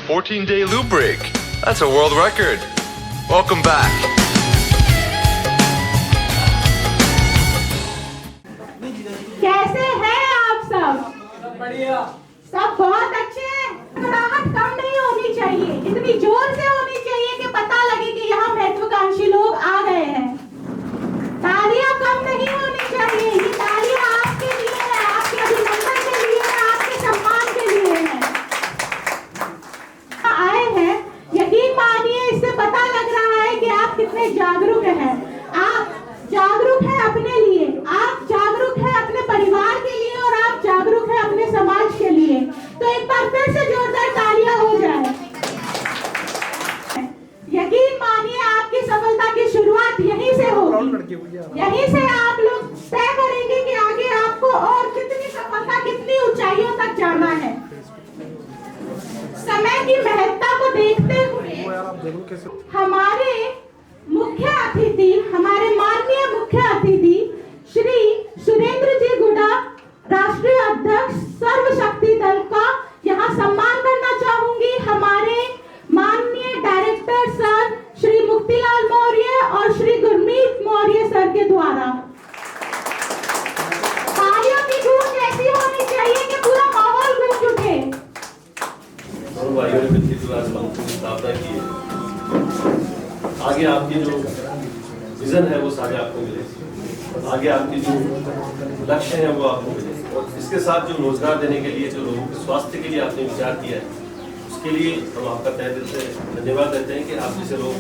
14-day loop break. That's a world record. Welcome back. कैसे हैं आप सब? बढ़िया। सब बहुत अच्छे हैं। घबराहट कम नहीं होनी चाहिए, इतनी जोर से होनी चाहिए कि पता लगे कि यहाँ महत्वाकांक्षी लोग आ गए हैं। तालियां कम नहीं होनी चाहिए। ये तालियां आपके लिए है, आपके अभिनंदन के लिए है, आपके सम्मान के लिए है। आए हैं, यकीन मानिए इससे पता लग रहा है कि आप कितने जागरूक हैं। आप जागरूक हैं अपने लिए, आप जागरूक हैं अपने परिवार के लिए और आप जागरूक हैं अपने समाज के लिए। तो एक बार फिर से जोरदार तालियां हो जाए। यकीन मानिए आपकी सफलता की शुरुआत यहीं से होगी। यहीं से आप लोग तय करेंगे कि आगे आपको और कितनी सफलता, कितनी ऊंचाइयों तक जाना है। समय की महत्ता को देखते हुए हमारे मुख्य अतिथि, हमारे माननीय मुख्य अतिथि श्री सुरेंद्र जी गुड़ा, राष्ट्रीय अध्यक्ष सर्वशक्ति दल का यहाँ सम्मान करना चाहूंगी। हमारे माननीय डायरेक्टर सर श्री मुक्तिलाल मौर्य और श्री गुरमीत मौर्य सर के द्वारा। तालियों की गूंज ऐसी होनी चाहिए कि पूरा माहौल गूंज उठे। भाइयों ने मिलकर जो आज मंच की स्थापना की है, आगे आपकी जो विजन है वो सारे आपको मिले, आगे आपकी जो लक्ष्य है वो आपको मिले, और इसके साथ जो रोजगार देने के लिए, जो लोगों के स्वास्थ्य के लिए आपने विचार किया है, उसके लिए हम आपका तहे दिल से धन्यवाद देते हैं कि आप जैसे लोग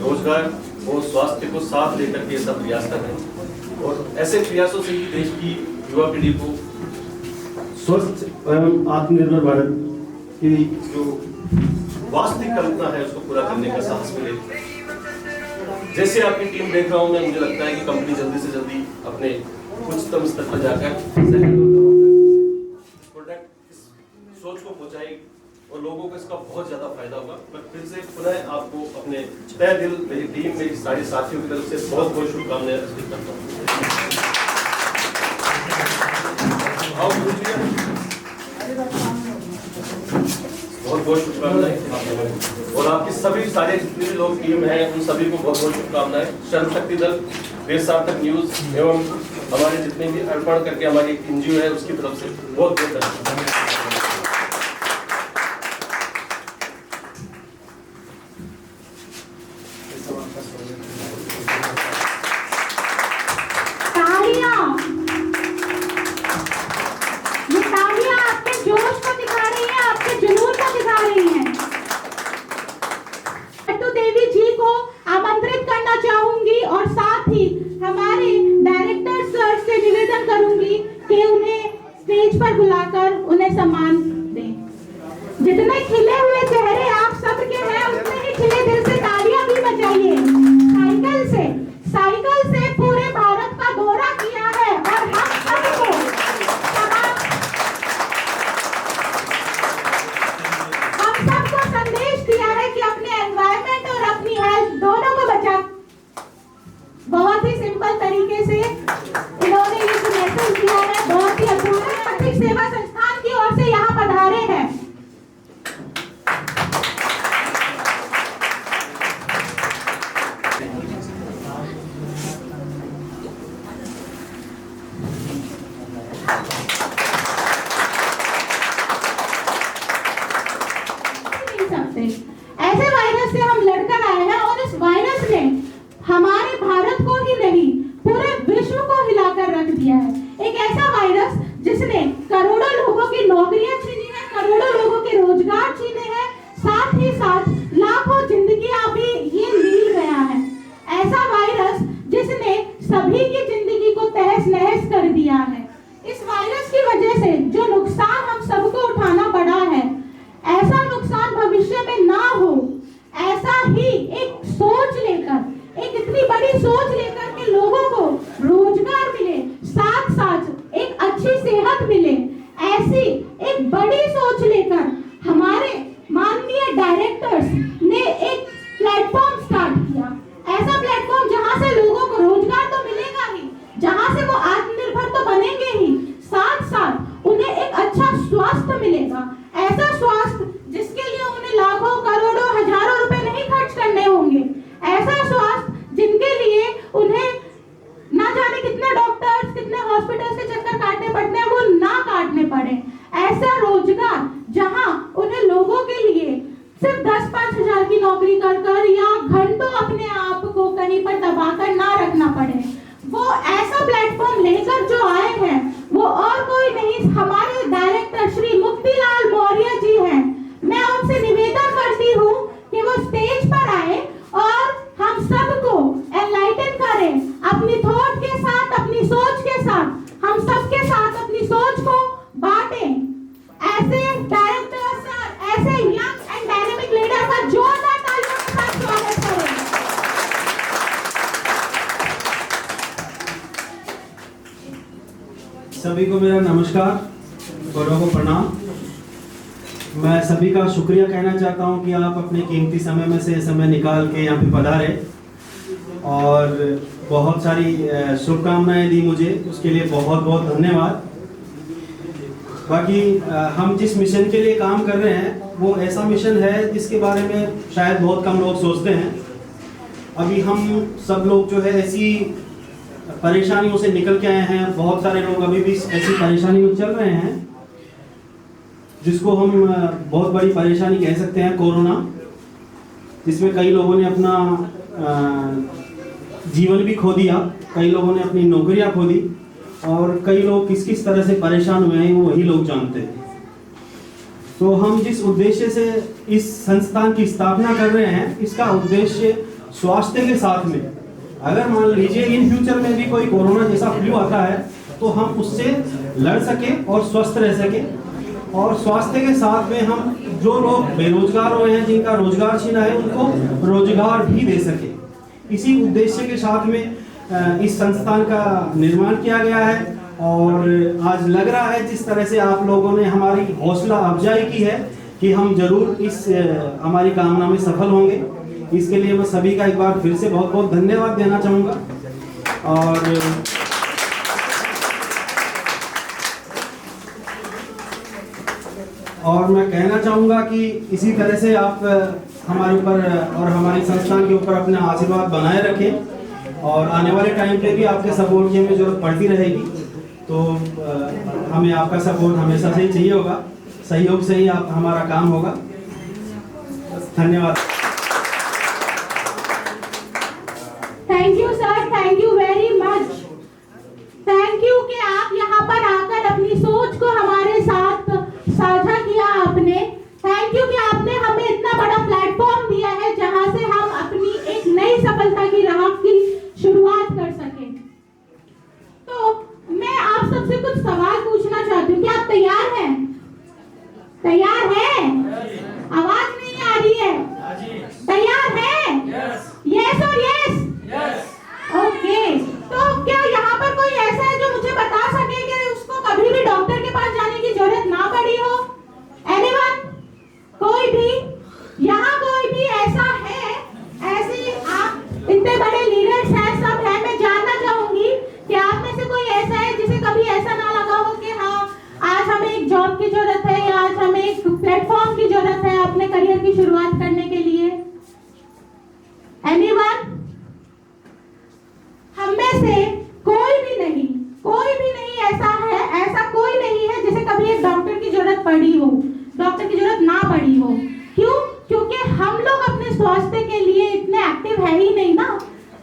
रोजगार और स्वास्थ्य को साथ लेकर के सब प्रयास कर रहे हैं, और ऐसे प्रयासों से ही देश की युवा पीढ़ी को स्वस्थ एवं आत्मनिर्भर भारत की जो वास्तविक कल्पना है उसको पूरा करने का साहस मिले। जैसे आपकी टीम देख रहा हूं मैं, मुझे लगता है कि कंपनी जल्दी से जल्दी अपने उच्चतम स्तर पर जाकर प्रोडक्ट इस सोच को पहुंचाएगी और लोगों को इसका बहुत ज्यादा फायदा होगा। मैं फिर से पुनः आपको अपने तहे दिल, मेरी टीम, मेरी सारे साथियों की तरफ से बहुत बहुत शुभकामनाएं अर्पित करता हूँ। बहुत बहुत शुभकामनाएं, और आपकी सभी सारे जितने भी लोग टीम हैं उन सभी को बहुत बहुत शुभकामनाएं। सर्वशक्ति दल, देश सार्थक न्यूज एवं हमारे जितने भी अर्पण करके हमारी एक एनजीओ है उसकी तरफ से बहुत बहुत धन्यवाद। बुलाकर उन्हें सम्मान दें। जितने खिले हुए चेहरे आप सबके हैं, उतने ही खिले दिल से तालियां भी बजाइए। साइकिल से पूरे भारत का दौरा किया है और हम सबको संदेश दिया है कि अपने एनवायरमेंट और अपनी हेल्थ दोनों को बचा। बहुत ही सिंपल तरीके से इन्होंने ये मैसेज दिया है, बहुत ही अधूरा सेवा संस्थान की ओर से यहाँ पधारे हैं। ऐसे वायरस से हम लड़कर आए हैं और इस वायरस ने हमारे भारत को ही नहीं पूरे विश्व को हिलाकर रख दिया है। एक ऐसा वायरस जिसने करोड़ों लोगों की नौकरियां छीनी है, करोड़ों लोगों के रोजगार छीने हैं, साथ ही साथ लाखों जिंदगियां भी ये लील गया है। ऐसा वायरस जिसने सभी की जिंदगी को तहस नहस कर दिया है। इस वायरस की वजह से जो नुकसान हम सबको उठाना पड़ा है, ऐसा नुकसान भविष्य में ना हो, ऐसा ही एक सोच लेकर, एक इतनी बड़ी सोच लेकर के लोगों को रोजगार मिले, साथ साथ एक अच्छी सेहत मिले, ऐसी एक बड़ी सोच लेकर हमारे माननीय डायरेक्टर्स ने एक प्लेटफॉर्म स्टार्ट किया। ऐसा प्लेटफॉर्म जहां से लोगों को रोजगार तो मिलेगा ही, जहां से वो आत्मनिर्भर तो बनेंगे ही, साथ साथ उन्हें एक अच्छा स्वास्थ्य मिलेगा। ऐसा स्वास्थ्य जिसके लिए उन्हें सिर्फ 10-5 हजार की नौकरी कर कर या घंटों अपने आप को कहीं पर दबाकर ना रखना पड़े। वो ऐसा प्लेटफॉर्म लेकर जो आए हैं वो और कोई नहीं, हमारे डायरेक्टर श्री मुक्तिलाल मौर्य जी हैं। मैं उनसे निवेदन करती हूँ कि वो स्टेज पर आए और हम सबको एनलाइटन करें, अपनी थॉट के साथ, अपनी सोच के साथ, हम सबके साथ अपनी सोच को बांटें। ऐसे डायरेक्टर्स, ऐसे यंग एंड डायनेमिक लीडर का जोरदार तालियों के साथ स्वागत करें। सभी को मेरा नमस्कार, बड़ों को प्रणाम। मैं सभी का शुक्रिया कहना चाहता हूं कि आप अपने कीमती समय में से समय निकाल के यहाँ पे पधारे और बहुत सारी शुभकामनाएं दी मुझे, उसके लिए बहुत बहुत धन्यवाद। बाकी हम जिस मिशन के लिए काम कर रहे हैं वो ऐसा मिशन है जिसके बारे में शायद बहुत कम लोग सोचते हैं। अभी हम सब लोग जो है ऐसी परेशानियों से निकल के आए हैं, बहुत सारे लोग अभी भी ऐसी परेशानियों चल रहे हैं जिसको हम बहुत बड़ी परेशानी कह सकते हैं, कोरोना, जिसमें कई लोगों ने अपना जीवन भी खो दिया, कई लोगों ने अपनी नौकरियां खो दी और कई लोग किस किस तरह से परेशान हुए हैं वो वही लोग जानते हैं। तो हम जिस उद्देश्य से इस संस्थान की स्थापना कर रहे हैं, इसका उद्देश्य स्वास्थ्य के साथ में, अगर मान लीजिए इन फ्यूचर में भी कोई कोरोना जैसा फ्लू आता है तो हम उससे लड़ सके और स्वस्थ रह सके, और स्वास्थ्य के साथ में हम जो लोग बेरोजगार हुए हैं, जिनका रोजगार छीना है, उनको रोजगार भी दे सके। इसी उद्देश्य के साथ में इस संस्थान का निर्माण किया गया है। और आज लग रहा है जिस तरह से आप लोगों ने हमारी हौसला अफजाई की है कि हम जरूर इस हमारी कामना में सफल होंगे। इसके लिए मैं सभी का एक बार फिर से बहुत बहुत धन्यवाद देना चाहूँगा। और मैं कहना चाहूँगा कि इसी तरह से आप हमारे ऊपर और हमारी संस्थान के ऊपर अपना आशीर्वाद बनाए रखें और आने वाले टाइम पे भी आपके सपोर्ट की हमें जरूरत पड़ती रहेगी। तो हमें आपका सपोर्ट हमेशा से ही चाहिए होगा, सहयोग से ही आप हमारा काम होगा। धन्यवाद। Thank you sir, thank you very much. Thank you कि आप यहाँ पर आकर अपनी सोच को हमारे साथ साझा किया आपने। थैंक यू कि आपने हमें इतना बड़ा प्लेटफॉर्म दिया है जहाँ से हम अपनी एक नई सफलता की राह की शुरुआत कर सकें। तो मैं आप सबसे कुछ सवाल पूछना चाहती हूँ, क्या आप तैयार हैं? तैयार हैं? आवाज नहीं आ रही है। तैयार हैं? यस और यस? ओके। तो क्या यहाँ पर कोई ऐसा है जो मुझे बता सके कि उसको कभी भी डॉक्टर के पास जाने की जरूरत ना पड़ी हो? एनीवन? कोई भी? यहाँ कोई भी ऐसा है? ऐसे आप इतने बड़े लीडर्स हैं, सब हैं, मैं जानना चाहूंगी कि आप में से कोई ऐसा है जिसे कभी ऐसा ना लगा हो कि हाँ आज हमें एक जॉब की जरूरत है या आज हमें एक प्लेटफॉर्म की जरूरत है अपने करियर की शुरुआत करने के लिए? एनीवन? हम में से कोई भी नहीं ऐसा है, ऐसा कोई नहीं है जिसे कभी एक डॉक्टर की जरूरत पड़ी हो, डॉक्टर की जरूरत ना पड़ी हो। क्यों? क्योंकि हम लोग अपने स्वास्थ्य के लिए इतने एक्टिव है ही नहीं ना।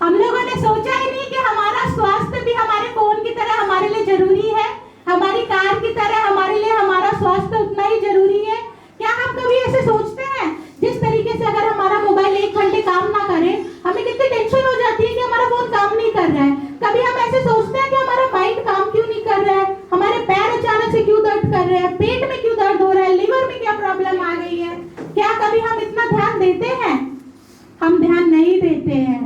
हम लोगों ने सोचा ही नहीं कि हमारा स्वास्थ्य भी हमारे फोन की तरह हमारे लिए जरूरी है, हमारी कार की तरह हमारे लिए हमारा स्वास्थ्य उतना ही जरूरी है। क्या हम कभी ऐसे सोचते हैं? जिस तरीके से अगर हमारा मोबाइल 1 घंटे काम ना करे, हमें कितनी टेंशन हो जाती है कि हमारा फोन काम नहीं कर रहा है। कभी हम ऐसे सोचते हैं कि हमारा माइंड काम क्यों नहीं कर रहा है, हमारे पैर अचानक से क्यों दर्द कर रहे हैं, पेट में क्यों दर्द हो रहा है, लिवर में क्या प्रॉब्लम आ गई है? क्या कभी हम इतना ध्यान देते हैं? हम ध्यान नहीं देते हैं।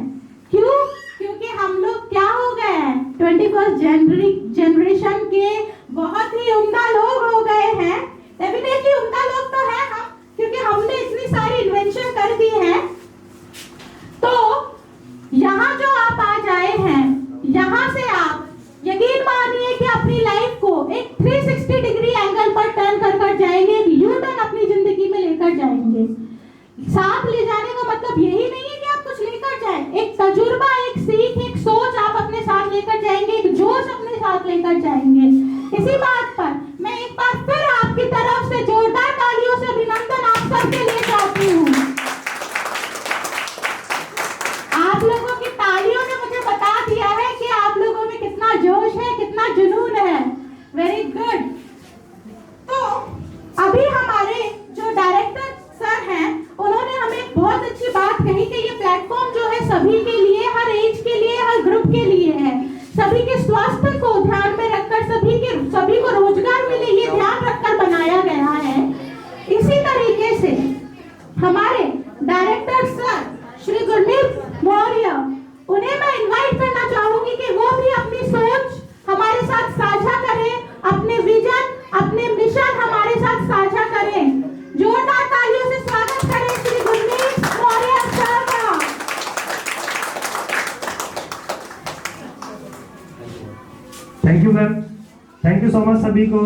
यू सो मच सभी को।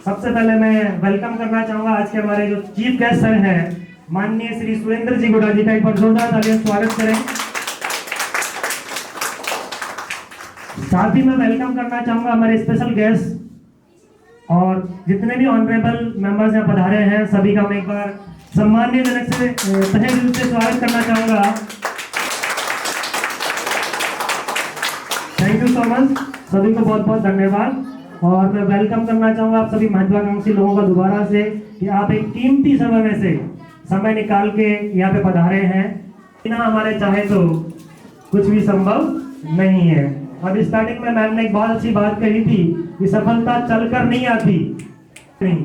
सबसे पहले मैं वेलकम करना चाहूंगा आज के हमारे जो चीफ गेस्ट सर हैं माननीय श्री सुरेंद्र जी गुड़ा जी का एक बार जोरदार तालियों से स्वागत करें। साथ ही मैं वेलकम करना चाहूंगा हमारे स्पेशल गेस्ट और जितने भी ऑनरेबल मेंबर्स यहाँ पधारे हैं सभी का मैं एक बार सम्मानीय जनक से तहे दिल से स्वागत करना चाहूंगा। थैंक यू सो मच, सभी को बहुत बहुत धन्यवाद। और मैं वेलकम करना चाहूंगा आप सभी महत्वाकांक्षी लोगों का दोबारा से कि आप एक कीमती समय में से समय निकाल के यहाँ पे पधारे हैं। बिना हमारे चाहे तो कुछ भी संभव नहीं है। अब स्टार्टिंग में मैम ने एक बहुत अच्छी बात कही थी कि सफलता चलकर नहीं आती, नहीं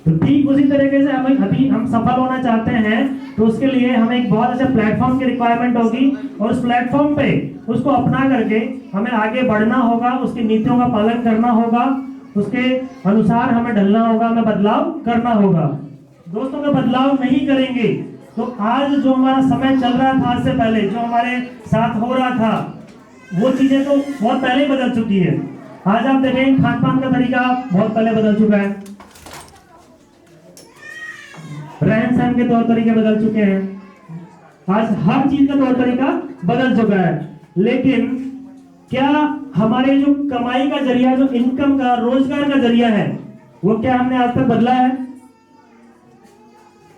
तो ठीक उसी तरीके से हम सफल होना चाहते हैं तो उसके लिए हमें एक बहुत अच्छे प्लेटफॉर्म की रिक्वायरमेंट होगी और उस प्लेटफॉर्म पे उसको अपना करके हमें आगे बढ़ना होगा, उसकी नीतियों का पालन करना होगा, उसके अनुसार हमें ढलना होगा, हमें बदलाव करना होगा। दोस्तों का बदलाव नहीं करेंगे तो आज जो हमारा समय चल रहा था, आज से पहले जो हमारे साथ हो रहा था वो चीजें तो बहुत पहले बदल चुकी है। आज आप देखें खान पान का तरीका बहुत पहले बदल चुका है, रहन सहन के तौर तरीके बदल चुके हैं, आज हर चीज का तौर तरीका बदल चुका है। लेकिन क्या हमारे जो कमाई का जरिया, जो इनकम का, रोजगार का जरिया है, वो क्या हमने आज तक बदला है?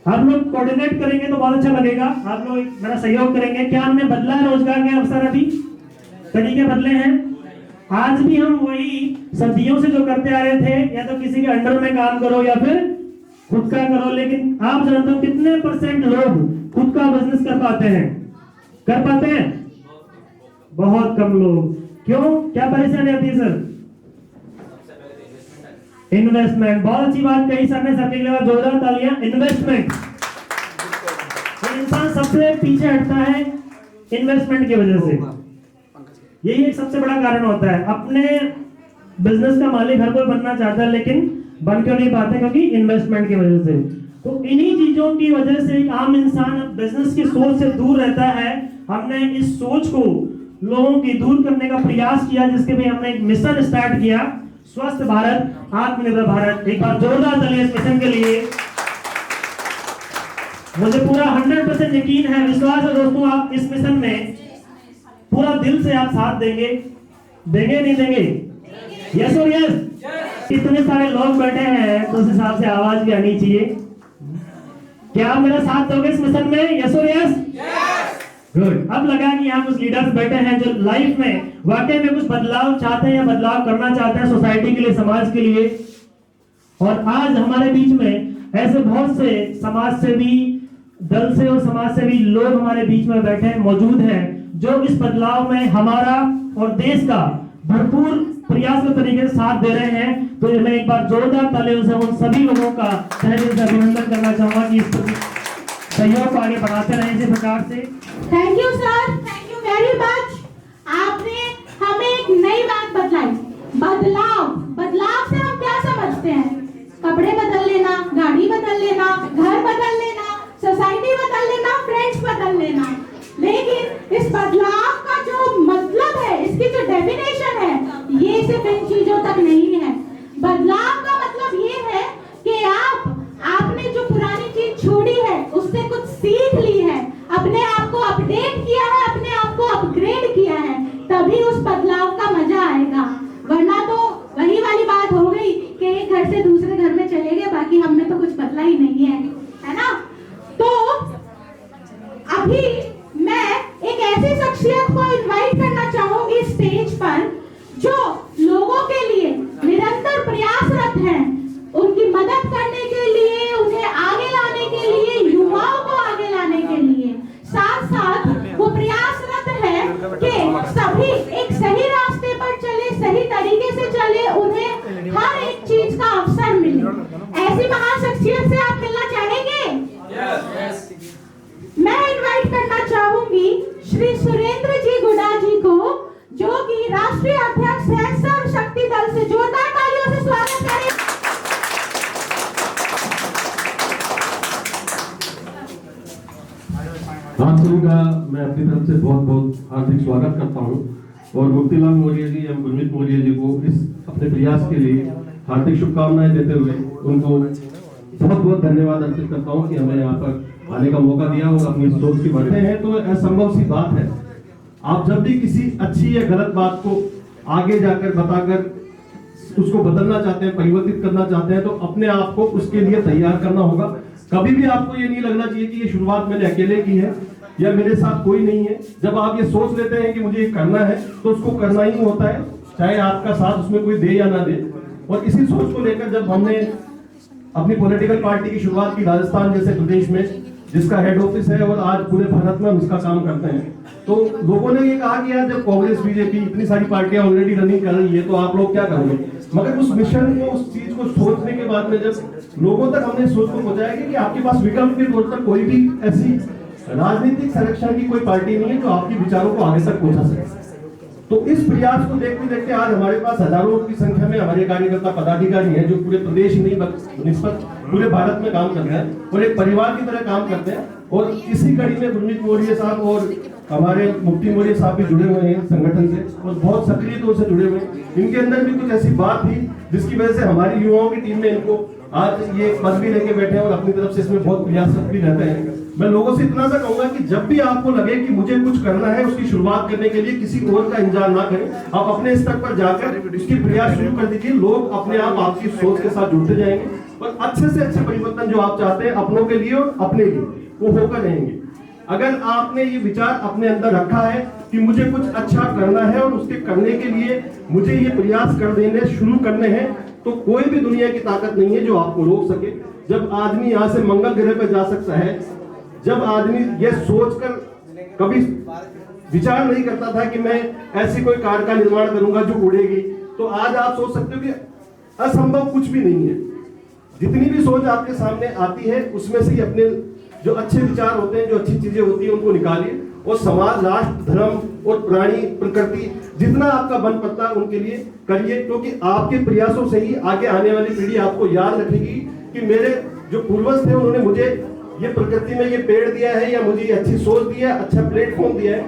आप लोग कोऑर्डिनेट करेंगे तो बहुत अच्छा लगेगा, आप लोग मेरा सहयोग करेंगे। क्या हमने बदला है रोजगार के अवसर? अभी तरीके बदले हैं। आज भी हम वही सदियों से जो करते आ रहे थे, या तो किसी के अंडर में काम करो या फिर खुद का करो। लेकिन आप जानते हो कितने परसेंट लोग खुद का बिजनेस कर पाते हैं? कर पाते हैं? बहुत कम लोग। क्यों? क्या परेशानी आती है सर? इन्वेस्टमेंट। बहुत अच्छी बात कही सर ने, सबके लिए जोरदार तालियां। इन्वेस्टमेंट, तो इंसान सबसे पीछे हटता है इन्वेस्टमेंट की वजह से। यही एक सबसे बड़ा कारण होता है। अपने बिजनेस का मालिक हर कोई बनना चाहता है लेकिन बन क्यों नहीं पाते? क्योंकि इन्वेस्टमेंट की वजह से। तो इन्हीं चीजों की वजह से एक आम इंसान बिजनेस की सोच से दूर रहता है। हमने इस सोच को लोगों की दूर करने का प्रयास किया, जिसके लिए हमने एक मिशन स्टार्ट किया, स्वस्थ भारत, आत्मनिर्भर भारत। एक बार जोरदार तालियां इस मिशन के लिए। मुझे पूरा 100% यकीन है, विश्वास है दोस्तों, आप इस मिशन में पूरा दिल से आप साथ देंगे। देंगे नहीं देंगे? यस और यस। इतने सारे लोग बैठे हैं तो उस हिसाब से आवाज भी आनी चाहिए। क्या आप मेरा साथ दोगे इस मिशन में? यस और यस? गुड। अब लगा कि यहाँ कुछ लीडर्स बैठे हैं जो लाइफ में वाकई में कुछ बदलाव चाहते हैं या बदलाव करना चाहते हैं सोसाइटी के लिए, समाज के लिए। और आज हमारे बीच में ऐसे बहुत से समाज सेवी दल से और समाज सेवी लोग हमारे बीच में बैठे मौजूद हैं जो इस बदलाव में हमारा और देश का भरपूर प्रयास के तरीके से साथ दे रहे हैं। तो मैं एक बार जोरदार तालियों से उन सभी लोगों का तहे दिल से अभिनंदन करना चाहूंगा कि इस सहयोग को आगे बढ़ाते रहें इसी प्रकार से। Thank you sir, thank you very much. आपने हमें एक नई बात बतलाई। बदलाव, बदलाव से हम क्या समझते हैं? कपड़े बदल लेना, गाड़ी बदल लेना, घर बदल लेना, सोसाइटी बदल लेना, फ्रेंड्स बदल लेना। लेकिन इस बदलाव का जो मतलब है, इसकी जो डेफिनेशन है, ये सिर्फ इन चीजों तक नहीं है। बदलाव का मतलब ये है कि आपने जो पुरानी चीज छोड़ी है उससे कुछ सीख ली है, अपने आप को अपडेट किया है, अपने आप को अपग्रेड किया है, तभी उस बदलाव का मजा आएगा। वरना तो वही वाली बात हो गई कि एक घर से दूसरे घर में चले गए, बाकी हमने तो कुछ बदला ही नहीं है ना? तो अभी मैं एक ऐसी शख्सियत को इनवाइट करना चाहूंगी स्टेज पर जो लोगों के लिए निरंतर प्रयासरत हैं, उनकी मदद करने के लिए, उन्हें आगे लाने के लिए, युवाओं को आगे लाने के लिए। साथ साथ वो प्रयासरत है कि सभी एक सही रास्ते पर चले, सही तरीके से चले, उन्हें हर एक चीज का अवसर मिले। ऐसी महान शख्सियत से आप मिलना चाहेंगे? मैं इनवाइट करना चाहूंगी श्री सुरेंद्र जी गुड़ा जी को, जो कि राष्ट्रीय अध्यक्ष है सर्व शक्ति दल से। जोरदार तालियों से स्वागत करें। आप सभी का मैं अपनी तरफ से बहुत बहुत हार्दिक स्वागत करता हूं और मुक्तिलाल मौर्य जी एवं गुरमीत मौर्य जी को इस अपने प्रयास के लिए हार्दिक शुभकामनाएं देते हुए उनको बहुत बहुत धन्यवाद अर्पित करता हूं कि हमें यहाँ पर आने का मौका दिया और अपनी सोच की बढ़ते हैं। तो असंभव सी बात है, आप जब भी किसी अच्छी या गलत बात को आगे जाकर बताकर उसको बदलना चाहते हैं, परिवर्तित करना चाहते हैं, तो अपने आप को उसके लिए तैयार करना होगा। कभी भी आपको ये नहीं लगना चाहिए कि ये शुरुआत मैंने अकेले की है या मेरे साथ कोई नहीं है। जब आप ये सोच लेते हैं कि मुझे ये करना है तो उसको करना ही होता है, चाहे आपका साथ उसमें कोई दे या ना दे। और इसी सोच को लेकर जब हमने अपनी पॉलिटिकल पार्टी की शुरुआत की राजस्थान जैसे प्रदेश में, जिसका हेड ऑफिस है और आज पूरे भारत में हम इसका काम करते हैं, तो लोगों ने ये कहा कि यार जब कांग्रेस बीजेपी इतनी सारी पार्टियां ऑलरेडी रनिंग कर रही है तो आप लोग क्या करोगे। मगर उस मिशन को, उस चीज को सोचने के बाद में जब लोगों तक हमने सोच को पहुंचाया कि आपके पास विकल्प के तौर पर कोई भी ऐसी राजनीतिक संरक्षण की कोई पार्टी नहीं है जो आपके विचारों को आगे तक पहुंचा सके। तो इस प्रयास को देखते देखते आज हमारे पास हजारों की संख्या में हमारे कार्यकर्ता पदाधिकारी हैं जो पूरे प्रदेश ही नहीं निस्बत पूरे भारत में काम कर रहे हैं और एक परिवार की तरह काम करते हैं। और इसी कड़ी में गुरमीत मौर्य साहब और हमारे मुफ्ती मौर्य साहब भी जुड़े हुए हैं संगठन से और बहुत सक्रिय तौर से जुड़े हुए हैं। इनके अंदर भी कुछ ऐसी बात थी जिसकी वजह से हमारी युवाओं की टीम में इनको आज ये पद भी लेके बैठे हैं और अपनी तरफ से इसमें बहुत प्रयासरत भी रहते हैं। मैं लोगों से इतना सा कहूंगा कि जब भी आपको लगे कि मुझे कुछ करना है, उसकी शुरुआत करने के लिए किसी और का इंतजार ना करें, आप अपने स्तर पर जाकर उसकी प्रयास शुरू कर दीजिए। लोग अपने आप आपकी सोच के साथ जुड़ते जाएंगे और अच्छे से अच्छे परिवर्तन जो आप चाहते हैं अपनों के लिए और अपने लिए, वो होकर रहेंगे। अगर आपने ये विचार अपने अंदर रखा है कि मुझे कुछ अच्छा करना है और उसके करने के लिए मुझे ये प्रयास कर देने शुरू करने हैं, तो कोई भी दुनिया की ताकत नहीं है जो आपको रोक सके। जब आदमी यहाँ से मंगल ग्रह पर जा सकता है, जब आदमी ये सोचकर कभी विचार नहीं करता था कि मैं ऐसी कोई कार का निर्माण करूंगा जो उड़ेगी, तो आज आप सोच सकते हो कि असंभव कुछ भी नहीं है। जितनी भी सोच आपके सामने आती है उसमें से अपने जो अच्छे विचार होते हैं, जो अच्छी चीजें होती हैं, उनको निकालिए और समाज, राष्ट्र, धर्म और प्राणी, प्रकृति जितना आपका बन पड़ता है उनके लिए करिए, क्योंकि आपके प्रयासों से ही आगे आने वाली पीढ़ी आपको याद रखेगी कि मेरे जो पूर्वज थे उन्होंने मुझे ये प्रकृति में ये पेड़ दिया है या मुझे ये अच्छी सोच दी है, अच्छा प्लेटफॉर्म दिया है।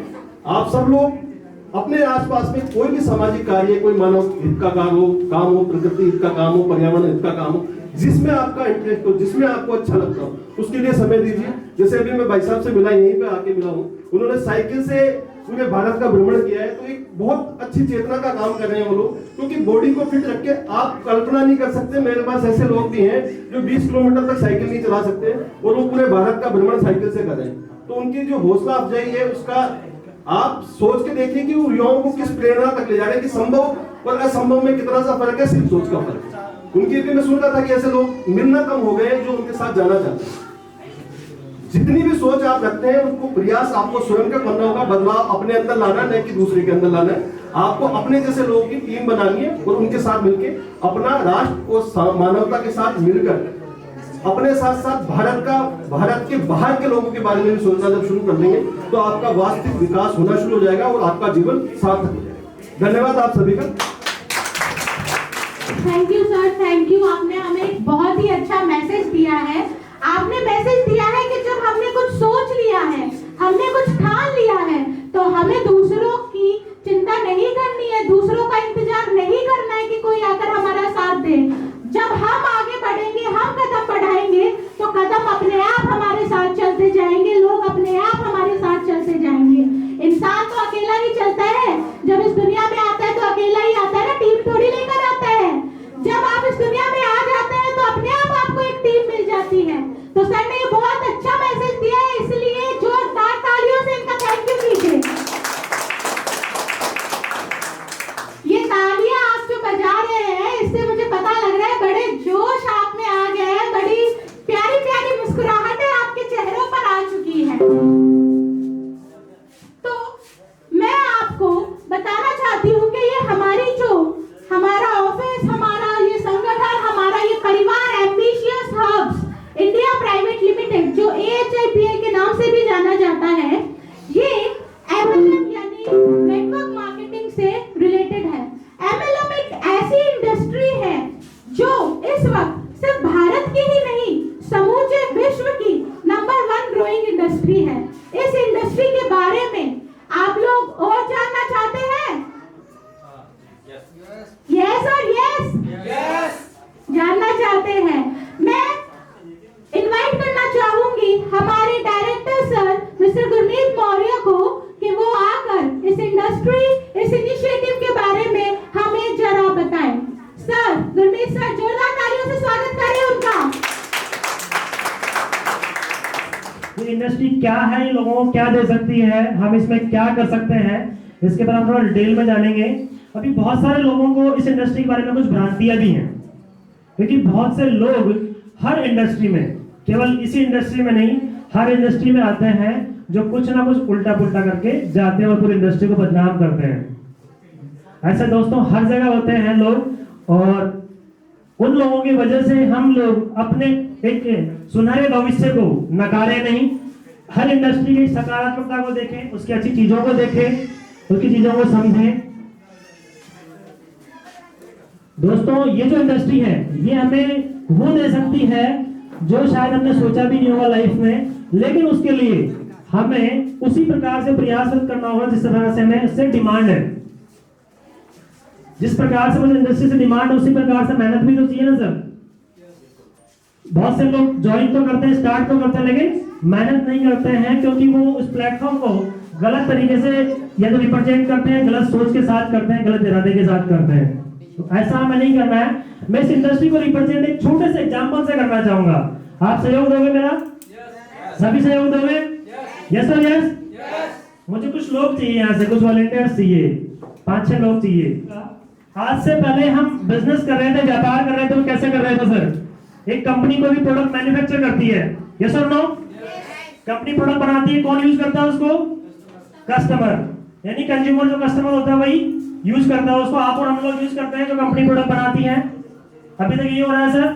आप सब लोग अपने आसपास में कोई भी सामाजिक कार्य, कोई मानव हित का काम हो, प्रकृति हित का काम हो, पर्यावरण हित का काम हो, जिसमें आपका इंटरेस्ट हो, जिसमें आपको अच्छा लगता हो, उसके लिए समय दीजिए। जैसे अभी मैं भाई साहब से मिला, यहीं पे आके मिला हूँ, उन्होंने साइकिल से पूरे भारत का भ्रमण किया है, तो एक बहुत अच्छी चेतना का काम कर रहे हैं वो लोग, क्योंकि बॉडी को फिट रख के आप कल्पना नहीं कर सकते। मेरे पास ऐसे लोग भी हैं जो 20 किलोमीटर तक साइकिल नहीं चला सकते और वो पूरे भारत का भ्रमण साइकिल से कर रहे हैं। तो उनकी जो हौसला अफजाई है उसका आप सोच के देखिए कि वो युवाओं को किस प्रेरणा तक ले जा रहे हैं कि संभव और असंभव में कितना सा फर्क है, सिर्फ सोच का फर्क है। उनकी मैं सुन रहा था कि ऐसे लोग मिलना कम हो गए जो उनके साथ जाना चाहते हैं। जितनी भी सोच आप रखते हैं उनको प्रयास आपको स्वयं का करना होगा, बदलाव अपने अंदर लाना, नहीं कि दूसरे के अंदर लाना है। आपको अपने जैसे लोगों की टीम बनानी है और उनके साथ मिलके अपना राष्ट्र और मानवता के साथ मिलकर अपने साथ साथ भारत के बाहर के लोगों के बारे में भी सोचना जब शुरू कर देंगे तो आपका वास्तविक विकास होना शुरू हो जाएगा और आपका जीवन सार्थक हो जाएगा। धन्यवाद आप सभी का। Thank you sir, thank you. आपने हमें एक बहुत ही अच्छा मैसेज दिया है। आपने मैसेज दिया है कि जब हमने कुछ सोच लिया है, हमने कुछ ठान लिया है, तो हमें दूसरों की चिंता नहीं करनी है, दूसरों का इंतजार नहीं करना है कि कोई आकर हमारा साथ दे। जब हम आगे बढ़ेंगे, हम कदम बढ़ाएंगे, तो कदम अपने आप हमारे साथ चलते जाएंगे, लोग अपने आप हमारे साथ चलते जाएंगे। इंसान तो अकेला ही चलता है, जब इस दुनिया में आता है तो अकेला ही आता है ना, टीम थोड़ी लेकर आता है। जब आप इस दुनिया में आ जाते हैं तो अपने आप आपको एक टीम मिल जाती है। तो सर ने ये बहुत अच्छा मैसेज दिया है, इसलिए जोरदार तालियों से इनका थैंक यू कीजिए। ये तालियां आप जो बजा रहे हैं, इससे मुझे पता लग रहा है बड़े जोश आप में आ गया है, बड़ी प्यारी प्यारी मुस्कुराहटें आपके चेहरों पर आ चुकी है। तो मैं आपको बताना चाहती हूँ कि ये हमारा ऑफिस, हमारा ये संगठन, हमारा ये परिवार ambitious hubs India private limited, जो AHIPL के नाम से भी जाना जाता है, ये MLM यानी नेटवर्क मार्केटिंग से रिलेटेड है। MLM एक ऐसी इंडस्ट्री है जो इस वक्त सिर्फ भारत की ही नहीं, समूचे विश्व की नंबर 1 ग्रोइंग इंडस्ट्री है। इस इंडस्ट्री के बारे में आप लोग और जानना चाहते हैं? यस और हमारे director sir mister Gurmeet Maurya को कि वो आकर इस इंडस्ट्री, इस इनिशिएटिव के बारे में हमें जरा बताएं। सर, गुरमीत सर, जोरदार तालियों से स्वागत करें उनका। ये इंडस्ट्री क्या है, ये लोगों को क्या दे सकती है, हम इसमें क्या कर सकते हैं, इसके बारे में थोड़ा डिटेल में जानेंगे। अभी बहुत सारे लोगों को इस इंडस्ट्री के बारे में कुछ भ्रांतियां भी हैं, क्योंकि बहुत से लोग हर इंडस्ट्री में, केवल इसी इंडस्ट्री में नहीं, हर इंडस्ट्री में आते हैं जो कुछ ना कुछ उल्टा पुल्टा करके जाते हैं और पूरी इंडस्ट्री को बदनाम करते हैं। ऐसे दोस्तों हर जगह होते हैं लोग, और उन लोगों की वजह से हम लोग अपने एक सुनहरे भविष्य को नकारे नहीं, हर इंडस्ट्री की सकारात्मकता को देखें, उसकी अच्छी चीजों को देखें, उसकी चीजों को समझें। दोस्तों ये जो इंडस्ट्री है ये हमें वो दे सकती है जो शायद हमने सोचा भी नहीं होगा लाइफ में, लेकिन उसके लिए हमें उसी प्रकार से प्रयास करना होगा जिस तरह से हमें उससे डिमांड है। जिस प्रकार से मुझे इंडस्ट्री से डिमांड है उसी प्रकार से मेहनत भी तो चाहिए ना सर। बहुत से लोग ज्वाइन तो करते हैं, स्टार्ट तो करते हैं, लेकिन मेहनत नहीं करते हैं, क्योंकि वो उस प्लेटफॉर्म को गलत तरीके से या तो रिप्रेजेंट करते हैं, गलत सोच के साथ करते हैं, गलत इरादे के साथ करते हैं। तो ऐसा हमें नहीं करना है। मैं इस इंडस्ट्री को रिप्रेजेंट एक छोटे से एग्जांपल से करना चाहूंगा। आप सहयोग दोगे मेरा? सभी सहयोग दोगे? यस और यस? मुझे कुछ लोग चाहिए, यहाँ से कुछ वॉलंटियर्स चाहिए, 5-6 लोग चाहिए। आज से पहले हम बिजनेस कर रहे थे, व्यापार कर रहे थे, वो कैसे कर रहे थे सर? एक कंपनी कोई भी प्रोडक्ट मैन्युफैक्चर करती है, यस और नो? कंपनी प्रोडक्ट बनाती है, कौन यूज करता है उसको? कस्टमर, यानी कंज्यूमर जो कस्टमर होता है वही यूज करता है उसको। आप और हम लोग यूज करते हैं जो कंपनी प्रोडक्ट बनाती है। अभी तक ये हो रहा है सर?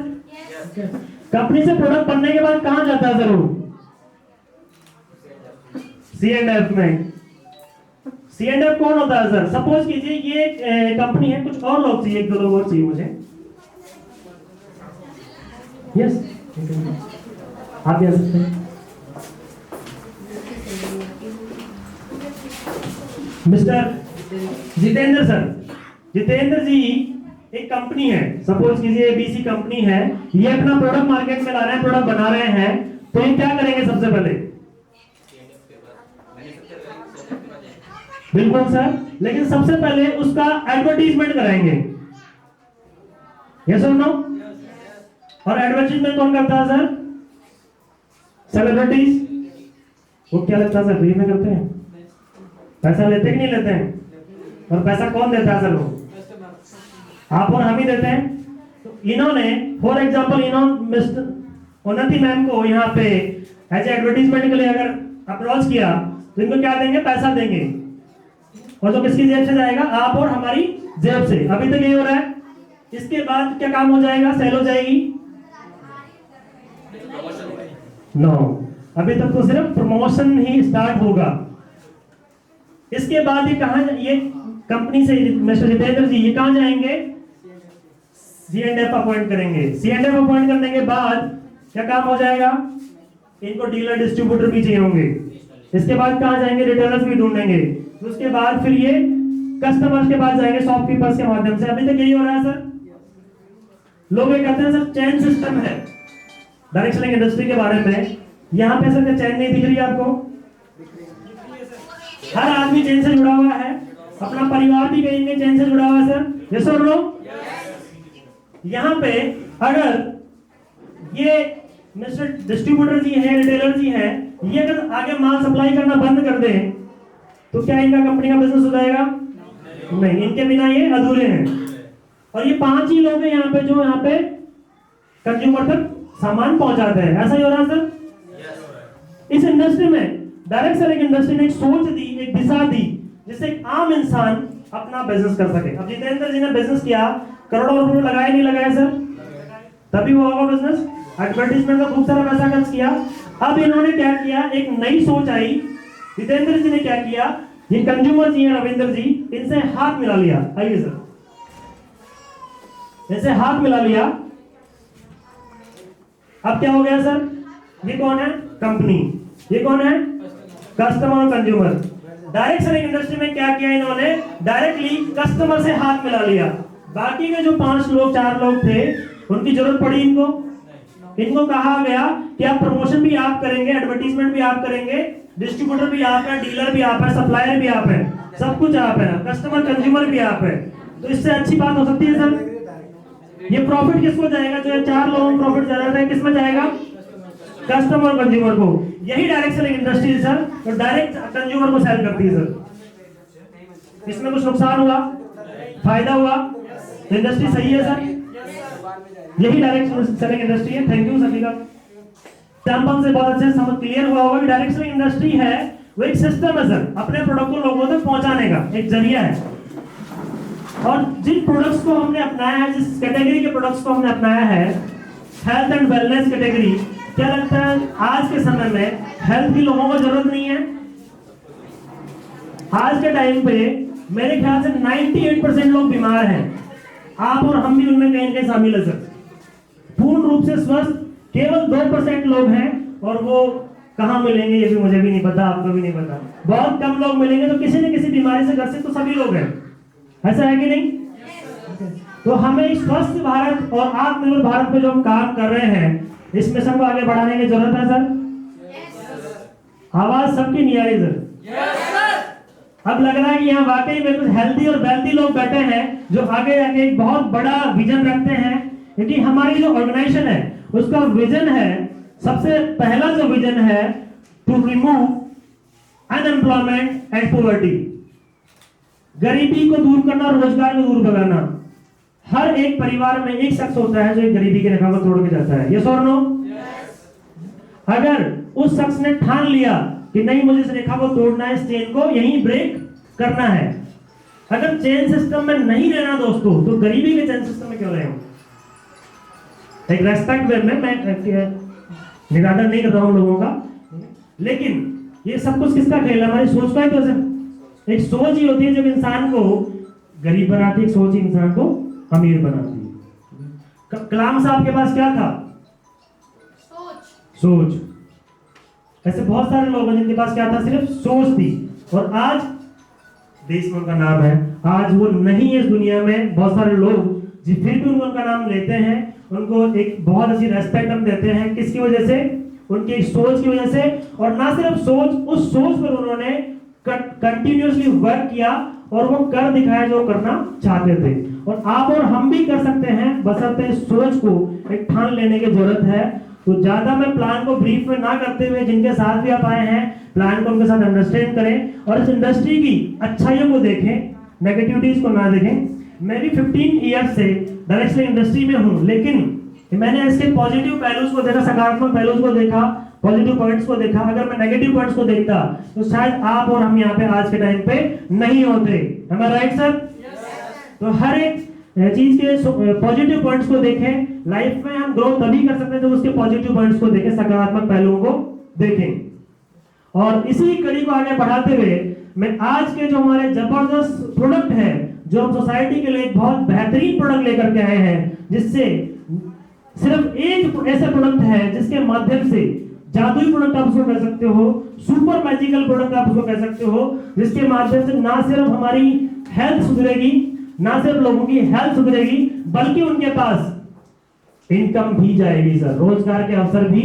कंपनी से प्रोडक्ट बनने के बाद कहां जाता है सर वो? C&F में। C&F कौन होता है सर? सपोज कीजिए ये कंपनी है, कुछ और लोग चाहिए, 1-2 लोग और चाहिए मुझे। यस, आप भी आ सकते हैं। मिस्टर जितेंद्र सर, जितेंद्र जी एक कंपनी है, सपोज कीजिए ABC कंपनी है, ये अपना प्रोडक्ट मार्केट में ला रहे हैं, प्रोडक्ट बना रहे हैं, तो ये क्या करेंगे सबसे पहले? बिल्कुल सर, लेकिन सबसे पहले उसका एडवर्टीजमेंट कराएंगे, यस और नो? और एडवर्टीजमेंट कौन करता है सर? सेलिब्रिटीज। वो क्या लगता है सर, फ्री में करते हैं? पैसा लेते कि नहीं लेते हैं? और पैसा कौन देता है सर? वो आप और हम ही देते हैं। तो इन्होंने फॉर एग्जांपल इन्होंने मिस्टर उन्नति मैम को यहाँ पे एज एडवर्टीजमेंट के लिए अगर अप्रोच किया तो इनको क्या देंगे? पैसा देंगे, और जो किसकी जेब से जाएगा? आप और हमारी जेब से। अभी तक यही हो रहा है। इसके बाद क्या काम हो जाएगा? सेल हो जाएगी? नो, अभी तक तो सिर्फ प्रमोशन ही स्टार्ट होगा। इसके बाद ये कहां, ये कंपनी से मिस्टर जितेंद्र जी ये कहां जाएंगे? C&F अपॉइंट करेंगे। C&F अपॉइंट करने के बाद क्या काम हो जाएगा? इनको डीलर डिस्ट्रीब्यूटर भी चाहिए होंगे। इसके बाद कहां जाएंगे? रिटेलर्स भी ढूंढेंगे। उसके बाद फिर ये कस्टमर्स के पास जाएंगे शॉपकीपर्स के माध्यम से। अभी तक यही हो रहा है सर। लोग ये कहते हैं सर चैन सिस्टम है डायरेक्ट सेलिंग इंडस्ट्री के बारे में। यहाँ पे सर चैन नहीं दिख रही आपको? हर आदमी चैन से जुड़ा हुआ है, अपना परिवार भी कहीं चैन से जुड़ा हुआ है सर, यस और नो? यहाँ पे अगर ये मिस्टर डिस्ट्रीब्यूटर जी हैं, रिटेलर जी हैं, ये अगर आगे माल सप्लाई करना बंद कर दें तो क्या इनका कंपनी का बिजनेस हो जाएगा? नहीं, इनके बिना ये अधूरे हैं। और ये 5 ही लोग हैं यहाँ पे जो यहाँ पे कंज्यूमर तक सामान पहुंचाते हैं। ऐसा ही हो रहा है सर। इस इंडस्ट्री में डायरेक्ट सेलिंग इंडस्ट्री ने एक सोच दी, एक दिशा दी, जिससे एक आम इंसान अपना बिजनेस कर सके। अब जितेंद्र जी ने बिजनेस किया, करोड़ों रुपए लगाए नहीं लगाए सर? तभी वो होगा बिजनेस। एडवर्टीजमेंट में खूब सारा पैसा खर्च किया। अब इन्होंने क्या किया? एक नई सोच आई। जितेंद्र जी ने क्या किया? ये कंज्यूमर जी हैं रविंद्र जी, इनसे हाथ मिला लिया। आइए सर, इनसे हाथ मिला लिया। अब क्या हो गया सर? ये कौन है? कंपनी। ये कौन है? कस्टमर और कंज्यूमर। डायरेक्ट सेलिंग इंडस्ट्री में क्या किया इन्होंने? डायरेक्टली कस्टमर से हाथ मिला लिया। बाकी के जो 5 लोग 4 लोग थे, उनकी जरूरत पड़ी इनको? इनको कहा गया कि आप प्रमोशन भी आप करेंगे, एडवर्टीजमेंट भी आप करेंगे, डिस्ट्रीब्यूटर भी आप है, डीलर भी आप है, सप्लायर भी आप है, सब कुछ आप है, कस्टमर कंज्यूमर भी आप है। तो इससे अच्छी बात हो सकती है सर? ये प्रॉफिट किसको जाएगा? जो ये 4 लोगों को प्रॉफिट जा रहा है, किसमें जाएगा? कस्टमर कंज्यूमर को। यही डायरेक्ट सेलिंग इंडस्ट्री है सर, तो डायरेक्ट कंज्यूमर को सेल करती है सर। इसमें कुछ नुकसान हुआ, फायदा हुआ, इंडस्ट्री सही है सर, यही डायरेक्ट सेलिंग इंडस्ट्री है। थैंक यू सभी का। टर्म से बहुत अच्छे समझ क्लियर हुआ होगा कि डायरेक्ट सेलिंग इंडस्ट्री है वो एक सिस्टम है सर, अपने प्रोडक्ट को लोगों तक पहुंचाने का एक जरिया है। और जिन प्रोडक्ट्स को हमने अपनाया है, जिस कैटेगरी के प्रोडक्ट्स को हमने अपनाया है, हेल्थ एंड वेलनेस कैटेगरी, क्या लगता है आज के समय में हेल्थ की लोगों को जरूरत नहीं है? आज के टाइम पे मेरे ख्याल से 98% लोग बीमार हैं, आप और हम भी उनमें कहीं ना कहीं शामिल है सर। पूर्ण रूप से स्वस्थ केवल 2% लोग हैं, और वो कहां मिलेंगे ये भी मुझे भी नहीं पता, आपको भी नहीं पता। बहुत कम लोग मिलेंगे, तो किसी न किसी बीमारी से ग्रसित तो सभी लोग हैं, ऐसा है कि नहीं? तो हमें स्वस्थ भारत और आत्मनिर्भर भारत पे जो हम काम कर रहे हैं, इस मिशन को आगे बढ़ाने की जरूरत है सर। आवाज सबकी नहीं आ रही सर? अब लग रहा है कि यहाँ वाकई में कुछ हेल्दी और वेल्दी लोग बैठे हैं जो आगे आगे एक बहुत बड़ा विजन रखते हैं, क्योंकि हमारी जो ऑर्गेनाइजेशन है उसका विजन है, सबसे पहला जो विजन है, to remove unemployment and poverty, गरीबी को दूर करना, रोजगार को दूर करना। हर एक परिवार में एक शख्स होता है जो एक गरीबी की रेखा को तोड़ के जाता है, यस और नो? अगर उस शख्स ने ठान लिया कि नहीं मुझे इस रेखा को तोड़ना है, इस चेन को यहीं ब्रेक करना है, अगर चेन सिस्टम में नहीं रहना दोस्तों, तो गरीबी के चेन सिस्टम में क्यों रहे हो? एक रेस्पेक्ट वे में मैं निरादर नहीं कर रहा हूं लोगों का, लेकिन ये सब कुछ किसका खेल है? हमारी सोच का ही तो है। एक सोच ही होती है जब इंसान को गरीब बनाती है, एक सोच ही इंसान को अमीर बनाती है। कलाम साहब के पास क्या था? सोच। ऐसे बहुत सारे लोग हैं जिनके पास क्या था? सिर्फ सोच थी, और आज देश में उनका नाम है। आज वो नहीं है इस दुनिया में, बहुत सारे लोग जी फिर भी उनका नाम लेते हैं, उनको एक बहुत अच्छी रेस्पेक्ट हम देते हैं। किसकी वजह से? उनकी एक सोच की वजह से। और ना सिर्फ सोच, उस सोच पर उन्होंने कंटिन्यूअसली वर्क किया और वो कर दिखाया जो करना चाहते थे। और आप और हम भी कर सकते हैं, बशर्ते इस सोच को एक ठान लेने की जरूरत है। तो ज्यादा मैं प्लान को ब्रीफ में ना करते हुए, जिनके साथ भी आप आए हैं, प्लान को उनके साथ अंडरस्टैंड करें और इस इंडस्ट्री की अच्छाइयों को देखें, नेगेटिविटीज को ना देखें। मैं भी 15 ईयर्स से डायरेक्ट सेलिंग इंडस्ट्री में हूं, लेकिन मैंने इसके पॉजिटिव पहलुओं को देखा, सकारात्मक पहलुओं को देखा, पॉजिटिव पॉइंट्स को देखा। अगर मैं नेगेटिव पॉइंट्स को देखता तो शायद आप और हम यहाँ पे आज के टाइम पे नहीं होते। Am I right, sir? तो हर एक चीज के पॉजिटिव पॉइंट्स को देखें। लाइफ में हम ग्रो तभी कर सकते हैं जब उसके पॉजिटिव पॉइंट्स को देखें, सकारात्मक पहलुओं को देखें। और इसी कड़ी को आगे बढ़ाते हुए मैं आज के जो हमारे जबरदस्त प्रोडक्ट है, जो हम सोसाइटी के लिए एक बहुत बेहतरीन प्रोडक्ट लेकर के आए हैं, जिससे सिर्फ एक ऐसा प्रोडक्ट है जिसके माध्यम से जादुई प्रोडक्ट आप उसको कह सकते हो, सुपर मैजिकल प्रोडक्ट आप उसको कह सकते हो, जिसके माध्यम से ना सिर्फ हमारी हेल्थ सुधरेगी, ना सिर्फ लोगों की हेल्थ सुधरेगी, बल्कि उनके पास इनकम भी जाएगी सर, रोजगार के अवसर भी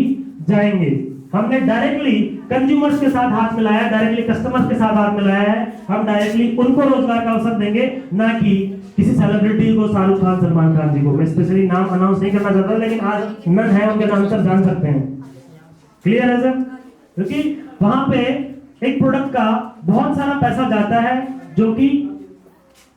जाएंगे। हमने डायरेक्टली कंज्यूमर्स के साथ हाथ मिलाया, डायरेक्टली कस्टमर्स के साथ हाथ मिलाया है। हम डायरेक्टली उनको रोजगार का अवसर देंगे, ना कि किसी सेलिब्रिटी को, शाहरुख खान, सलमान खान जी को। मैं स्पेशली नाम अनाउंस नहीं करना चाहता, लेकिन आज नन है, उनके नाम सब जान सकते हैं। क्लियर है सर? क्योंकि वहां पे एक प्रोडक्ट का बहुत सारा पैसा जाता है जो कि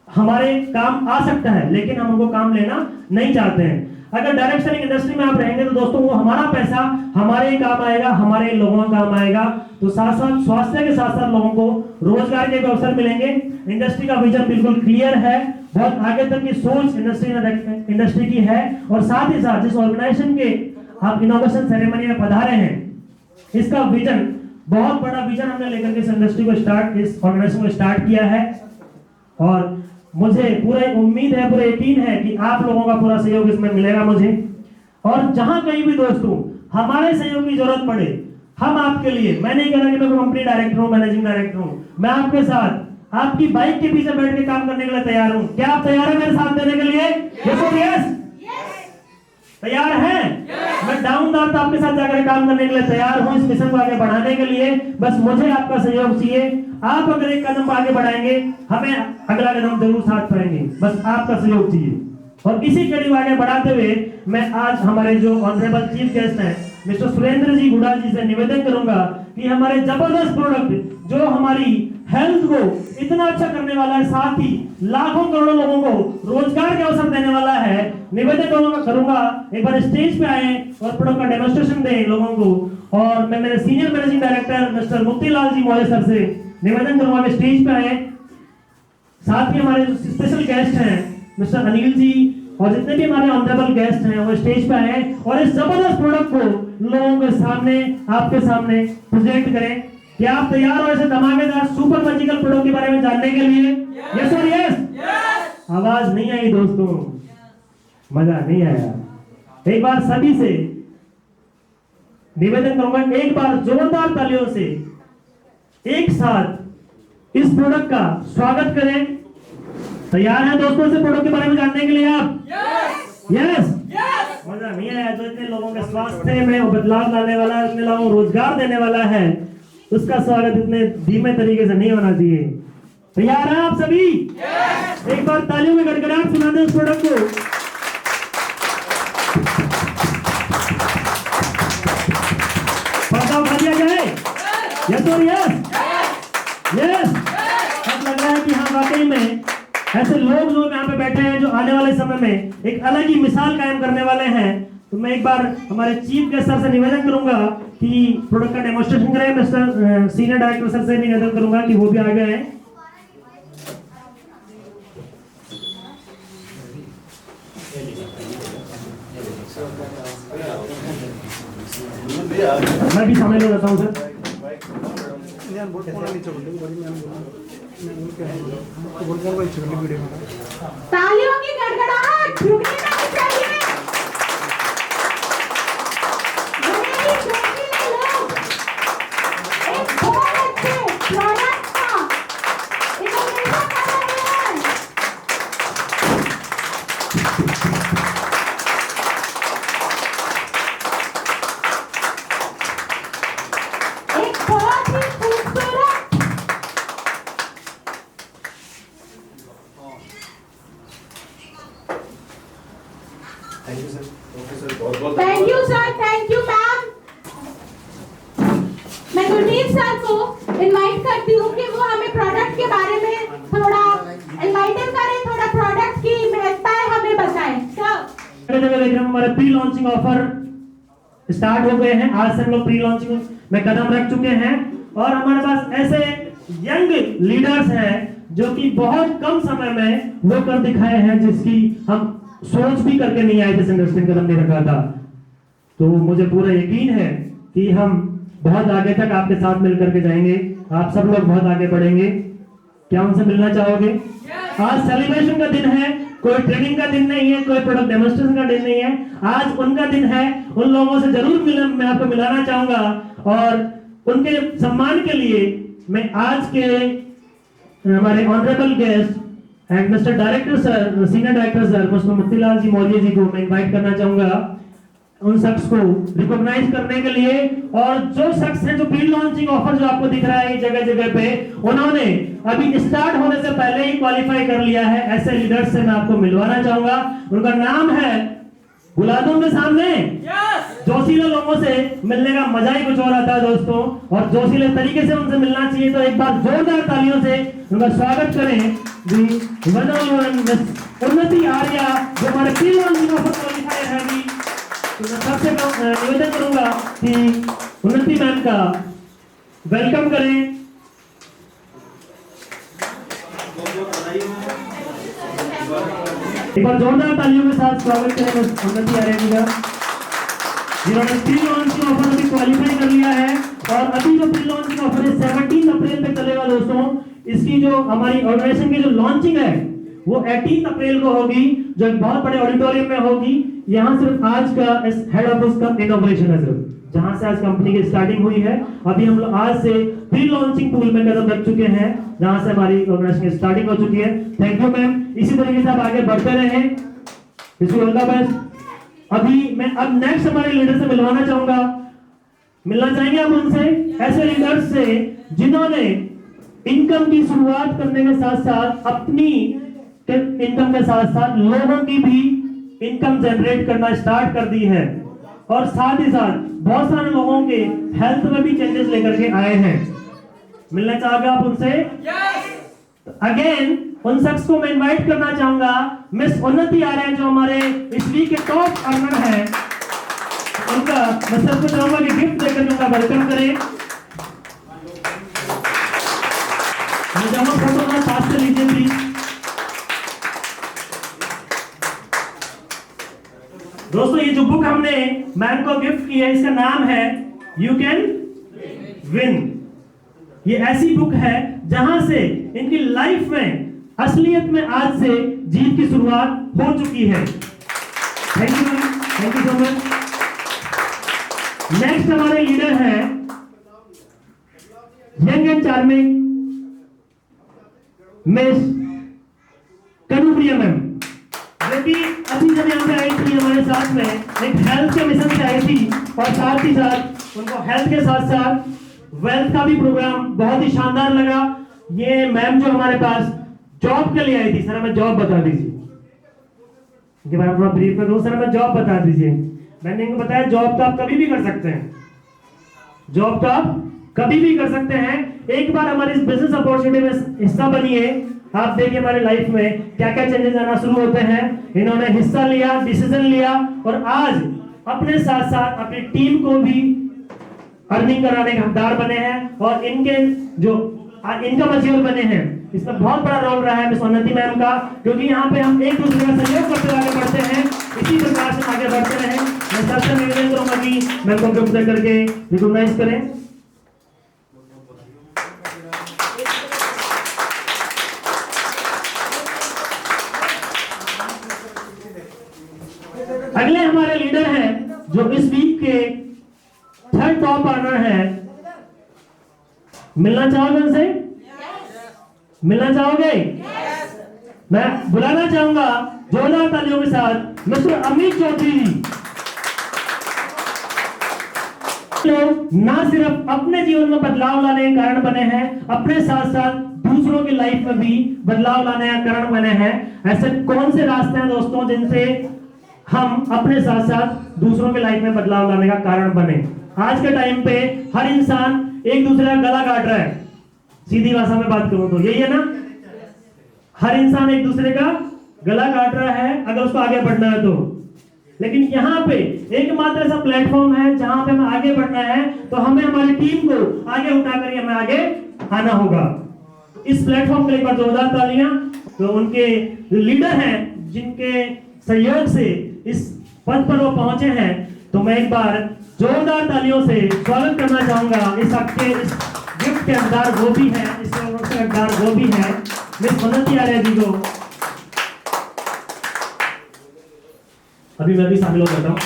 हमारे काम आ सकता है, लेकिन हम उनको काम लेना नहीं चाहते हैं। अगर डायरेक्ट सेलिंग इंडस्ट्री में आप रहेंगे तो दोस्तों वो हमारा पैसा हमारे काम आएगा, हमारे लोगों का काम आएगा। तो साथ साथ स्वास्थ्य के साथ साथ लोगों को रोजगार के अवसर मिलेंगे। इंडस्ट्री का विजन बिल्कुल क्लियर है, बहुत आगे तक की सोच इंडस्ट्री की है। और साथ ही साथ जिस ऑर्गेनाइजेशन के आप इनोवेशन सेरेमनी में पधारे हैं, इसका विजन बहुत बड़ा विजन हमने लेकर के इस इंडस्ट्री को इस ऑर्गेनाइजेशन को स्टार्ट किया है। और मुझे पूरा उम्मीद है, पूरा यकीन है कि आप लोगों का पूरा सहयोग इसमें मिलेगा मुझे। और जहां कहीं भी दोस्तों हमारे सहयोग की जरूरत पड़े, हम आपके लिए, मैं नहीं कह रहा कि मैं कंपनी डायरेक्टर हूं, मैनेजिंग डायरेक्टर हूं, मैं आपके साथ आपकी बाइक के पीछे बैठ के काम करने के लिए तैयार हूं। क्या आप तैयार हैं मेरे साथ देने के लिए? यस और यस? तैयार हैं? मैं डाउन द अर्थ आपके साथ जाकर काम करने के लिए तैयार हूं, इस मिशन को आगे बढ़ाने के लिए। बस मुझे आपका सहयोग चाहिए। आप अगर एक कदम आगे बढ़ाएंगे, हमें अगला कदम जरूर साथ बढ़ाएंगे। बस आपका सहयोग चाहिए। और इसी कड़ी आगे बढ़ाते हुए मैं आज हमारे जो ऑनरेबल चीफ गेस्ट हैं मिस्टर सुरेंद्र जी गुड़ा जी से निवेदन करूंगा कि हमारे जबरदस्त प्रोडक्ट जो हमारी हेल्थ को इतना अच्छा करने वाला है, साथ ही लाखों करोड़ों लोगों को रोजगार के अवसर देने वाला है, निवेदन करूंगा एक बार स्टेज पे आए और प्रोडक्ट का डेमोन्स्ट्रेशन दें लोगों को। और मैं मेरे senior managing director mister Motilal ji Maurya sir से निवेदन करूंगा कि स्टेज पे आए। साथ ही हमारे स्पेशल गेस्ट हैं मिस्टर अनिल जी और जितने भी हमारे ऑनरेबल गेस्ट हैं वो स्टेज पे आए और इस जबरदस्त प्रोडक्ट को लोगों के सामने, आपके सामने प्रेजेंट करें। क्या आप तैयार हो ऐसे धमाकेदार सुपर मैजिकल प्रोडक्ट के बारे में जानने के लिए? यस और यस। आवाज नहीं आई दोस्तों, मजा नहीं आया। एक बार सभी से निवेदन करूंगा, एक बार जोरदार तालियों से एक साथ इस प्रोडक्ट का स्वागत करें। तैयार हैं दोस्तों से प्रोडक्ट के बारे में जानने के लिए आप? यस। मजा नहीं आया। जो इतने लोगों के स्वास्थ्य में बदलाव लाने वाला है, इतने लोगों को रोजगार देने वाला है, उसका स्वागत इतने धीमे तरीके से नहीं होना चाहिए। तैयार हैं आप सभी? एक बार तालियों में गड़गड़ाहट सुना दें उस प्रोडक्ट को। पर्दा उठा दिया जाए? यस और यस। यस। अब लग रहा है कि हाँ वाकई में ऐसे लोग जो यहाँ पे बैठे हैं जो आने वाले समय में एक अलग ही मिसाल कायम करने वाले हैं। तो मैं एक बार हमारे चीफ गेस्ट सर से निवेदन करूंगा कि प्रोडक्ट का डेमोन्स्ट्रेशन करें। मिस्टर सीनियर डायरेक्टर सर से निवेदन करूंगा कि वो भी आ गए हैं। मैं भी शामिल हो जाता हूँ सर। तालियों की गड़गड़ाहट रुकनी नहीं चाहिए। लोग एक बहुत अच्छे प्रोडक्ट का इनोवेशन कर रहे हैं। एक बहुत ही खूबसूरत thank you sir, thank you ma'am. मैं गुरमीत सर को इनवाइट करती हूँ कि वो हमें प्रोडक्ट के बारे में थोड़ा एनलाइटन करें, थोड़ा प्रोडक्ट की महत्ताएं हमें बताएं। जगह हमारे प्री लॉन्चिंग ऑफर स्टार्ट हो गए हैं। आज से हम लोग प्री लॉन्चिंग में कदम रख चुके हैं और हमारे पास ऐसे यंग लीडर्स हैं जो कि बहुत कम समय में वो कर दिखाए हैं जिसकी हम सोच भी करके नहीं आए थे, इंडस्ट्री में कदम नहीं रखा था। तो मुझे पूरा यकीन है कि हम बहुत आगे तक आपके साथ मिलकर के जाएंगे। आप सब लोग बहुत आगे बढ़ेंगे। क्या उनसे मिलना चाहोगे? आज सेलिब्रेशन का दिन है, कोई ट्रेनिंग का दिन नहीं है, कोई प्रोडक्ट डेमोन्स्ट्रेशन का दिन नहीं है। आज उनका दिन है। उन लोगों से जरूर मैं आपको मिलाना चाहूंगा और उनके सम्मान के लिए मैं आज के हमारे honourable guest and mister director sir, senior director sir mister Motilal ji Maurya ji को मैं इनवाइट करना चाहूंगा उन शख्स को रिकॉग्नाइज करने के लिए। और जो शख्स है जो प्री लॉन्चिंग ऑफर जो आपको दिख रहा है जगह जगह पे, उन्होंने अभी स्टार्ट होने से पहले ही क्वालिफाई कर लिया है। ऐसे लीडर्स से मैं आपको मिलवाना चाहूंगा। उनका नाम है, बुला दूं उनके सामने? जोशीले लोगों से मिलने का मजा ही कुछ और आता है दोस्तों, और जोशीले तरीके से उनसे मिलना चाहिए। तो एक बार जोरदार तालियों से उनका स्वागत करें। उन्नति आर्या जो हमारे प्री लॉन्चिंग ऑफर क्वालिफायर है अभी, तो मैं सबसे निवेदन करूंगा कि उन्नति मैम का वेलकम करें। एक बार जोरदार तालियों के साथ स्वागत करें उन्नति आर्या जी का, जिन्होंने प्री लॉन्चिंग ऑफर अभी क्वालिफाई कर लिया है। और अभी जो प्री लॉन्चिंग ऑफर है 17 अप्रैल तक चलेगा दोस्तों। इसकी जो हमारी ऑर्गेनाइजेशन की जो लॉन्चिंग है वो 18 अप्रैल को होगी, जो एक बहुत बड़े ऑडिटोरियम में होगी। यहाँ सिर्फ आज का हेड ऑफिस का इनॉग्रेशन है, सिर्फ जहां से आज कंपनी की स्टार्टिंग हुई है। अभी हम लोग आज से प्री लॉन्चिंग पूल में कदम रख चुके हैं, जहां से हमारी ऑर्गेनाइजेशन की स्टार्टिंग हो चुकी है। Thank you ma'am. इसी तरीके से आप आगे बढ़ते रहें। Wish you all the best. अभी मैं अब नेक्स्ट हमारे लीडर से मिलवाना चाहूंगा। मिलना चाहेंगे आप उनसे, ऐसे लीडर्स से जिन्होंने इनकम की शुरुआत करने के साथ साथ अपनी इनकम के साथ साथ लोगों की भी इनकम जनरेट करना स्टार्ट कर दी है, और साथ ही साथ बहुत सारे लोगों के हेल्थ में भी चेंजेस लेकर के आए हैं। मिलना चाहोगे आप उनसे? अगेन उन शख्स को मैं इनवाइट करना चाहूंगा, मिस उन्नति आर्य जो हमारे इस वीक के टॉप अर्नर हैं, उनका मैं सबको चाहूंगा कि गिफ्ट देकर उनका वेलकम करें। फोटो का पास से लीजिए प्लीज। दोस्तों ये जो बुक हमने मैम को गिफ्ट की है, इसका नाम है यू कैन विन। ये ऐसी बुक है जहां से इनकी लाइफ में असलियत में आज से जीत की शुरुआत हो चुकी है। Thank you ma'am, thank you so much. Next हमारे लीडर हैं young and charming miss Kanupriya ma'am, जो कि अभी जब यहाँ पे आई थी हमारे साथ में एक हेल्थ के मिशन से आई थी, और साथ ही साथ उनको हेल्थ के साथ साथ वेल्थ का भी प्रोग्राम बहुत ही शानदार लगा। ये मैम जो हमारे पास जॉब के लिए आई थी, सर हमें जॉब बता दीजिए, इनके बारे में थोड़ा ब्रीफ कर दूं। सर हमें जॉब बता दीजिए। मैंने इनको बताया जॉब तो आप कभी भी कर सकते हैं, जॉब तो आप कभी भी कर सकते हैं। एक बार हमारी इस बिजनेस अपॉर्चुनिटी में हिस्सा बनिए, आप देखिए हमारी लाइफ में क्या क्या चेंजेस आना शुरू होते हैं। इन्होंने हिस्सा लिया, डिसीजन लिया, और आज अपने साथ साथ अपनी टीम को भी अर्निंग कराने के हकदार बने हैं, और इनके जो इनकम अचीवर बने हैं, इसमें बहुत बड़ा रोल रहा है मिस उन्नति मैम का, क्योंकि यहाँ पे हम एक दूसरे का सहयोग करते आगे बढ़ते हैं, इसी प्रकार से आगे बढ़ते रहें। मैं सबसे निवेदन करूंगा कि मैम को गिफ्ट करके रिकॉग्नाइज करें। अगले हमारे लीडर हैं जो इस वीक के थर्ड टॉप अर्नर हैं। मिलना चाहोगे उनसे? मिलना चाहोगे? मैं बुलाना चाहूंगा जोरदार तालियों के साथ मिस्टर अमित चौधरी जी। लोग ना सिर्फ अपने जीवन में बदलाव लाने के कारण बने हैं, अपने साथ साथ दूसरों की लाइफ में भी बदलाव लाने का कारण बने हैं। ऐसे कौन से रास्ते हैं दोस्तों जिनसे हम अपने साथ साथ दूसरों की लाइफ में बदलाव लाने का कारण बने? आज के टाइम पे हर इंसान एक दूसरे का गला काट रहा है, सीधी भाषा में बात करूं तो यही है ना, हर इंसान एक दूसरे का गला काट रहा है अगर उसको आगे बढ़ना है तो। लेकिन यहाँ पे एकमात्र ऐसा प्लेटफॉर्म है जहां पे हमें आगे बढ़ना है, तो हमें हमारी टीम को आगे उठाकर हमें आगे आना होगा। इस प्लेटफॉर्म के लिए एक बार जोरदार तालियां। तो उनके लीडर हैं जिनके सहयोग से इस पद पर वो पहुंचे हैं, तो मैं एक बार जोरदार तालियों से स्वागत करना चाहूंगा। इस सबके इस गिफ्ट के हकदार वो भी हैं, इस हकदार वो भी हैं, मिस उन्नति आर्य जी को अभी मैं भी शामिल हो जाता हूँ।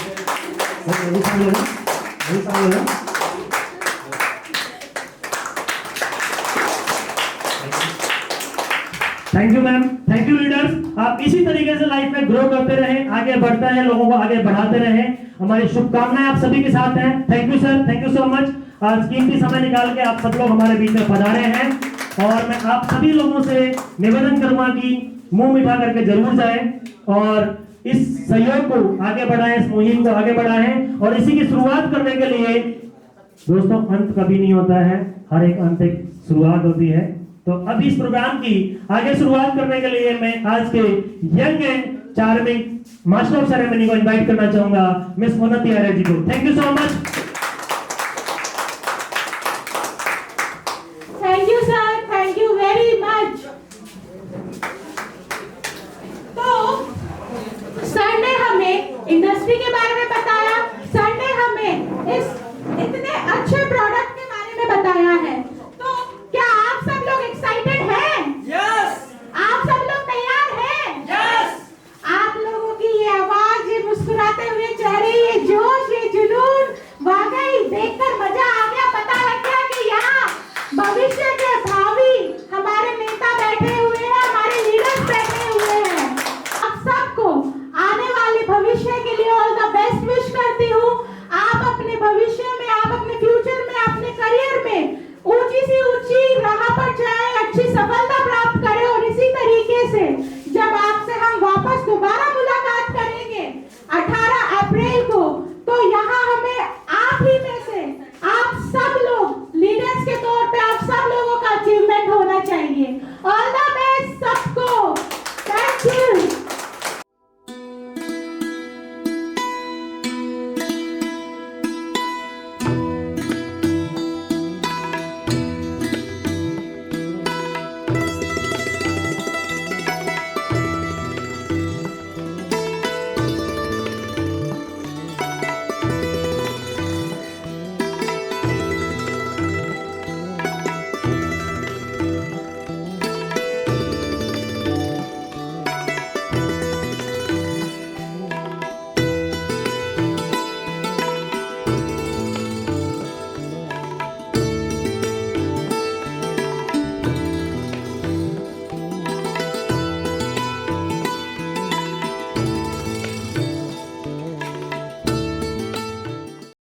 Thank you ma'am, thank you leaders. आप इसी तरीके से लाइफ में ग्रो करते रहें, आगे बढ़ते रहें, लोगों को आगे बढ़ाते रहें। हमारी शुभकामनाएं आप सभी के साथ हैं। Thank you sir, thank you so much. आज कीमती समय निकाल के आप सब लोग हमारे बीच में पधारे हैं, और मैं आप सभी लोगों से निवेदन करूंगा कि मुंह मीठा करके जरूर जाएं और इस सहयोग को आगे बढ़ाएं, इस मुहिम को आगे बढ़ाएं। और इसी की शुरुआत करने के लिए दोस्तों अंत कभी नहीं होता है, हर एक अंत एक शुरुआत होती है। तो अब इस प्रोग्राम की आगे शुरुआत करने के लिए मैं आज के young and charming master of ceremony को इनवाइट करना चाहूंगा मिस उन्नति आर्य जी को। Thank you so much.